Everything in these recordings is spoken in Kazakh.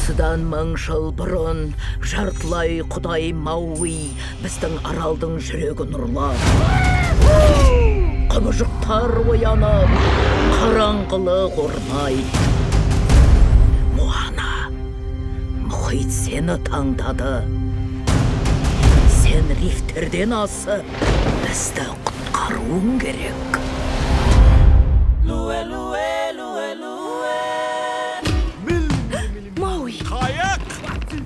Осыдан 1000 жыл бұрын жартылай құдай Мауи біздің аралдың жүрегін ұрлап. Құбыжықтар оянып, қараңғылық орнай. Моана, мұхит сені таңдады. Сен рифтерден асып, бізді құтқаруың керек. Мауи! Қайық!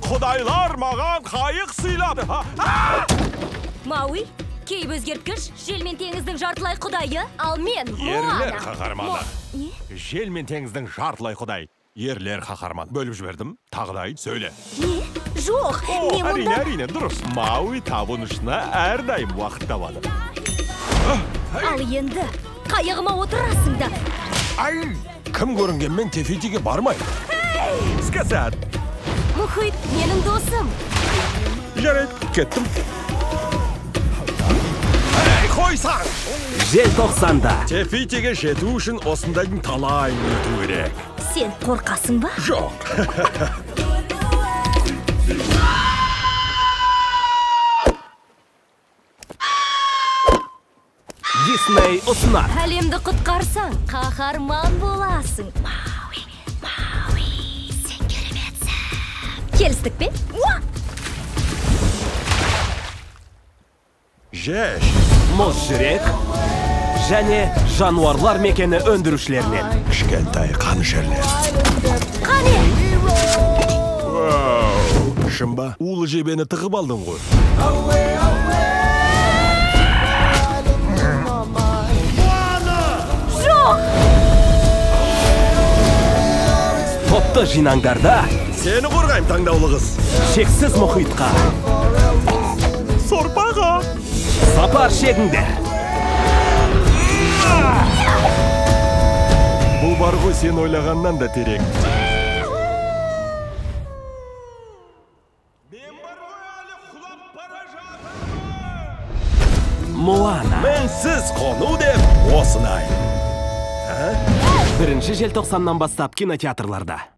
Құдайлар маған қайық сыйлады. Мауи, кейіп өзгерткіш, жел мен теңіздің жартылай құдайы, ал мен Ерлер Моана. қаһарманы. Не? Жел мен теңіздің жартылай құдай. Ерлер қаһарман. Бөліп жібердім. Тағыдай сөйле. Не? Жоқ, мен мұнда... Әрине, дұрыс. Мауи табынышына әрдайым уақыт табады. Ал енді, қайығыма отырасың да. Ай! Кім көрінгенмен Тефитиге бармайды. Сказат. Мұхит, менің досым. Жарайды, кеттім. Қойсаң! Желтоқсанда Тефитиге жету үшін осындайдың талайын өту керек. Сен қорқасың ба? Жоқ. Дисней ұсынады. Әлемді құтқарсаң, қаһарман боласың. Мауи, сен кереметсің. Келістік пе? Жеш. Мұз жүрек және жануарлар мекені өндірушілерінен. Кішкентай қанішерлер. Қане? Шымба, улы жебені тығып алдың ғой. Жоқ! Топты жинаңдарда Сені қорғайым, таңдаулы қыз. шексіз мұхитқа Сорпаға. сапар шегіңдер. Бұл бар ғой сен ойлағаннан да терек. Мен бар ғой әлі құлап бара жатырмын. Моана. Менсіз қону деп осынай. 1 желтоқсаннан бастап кинотеатрларда.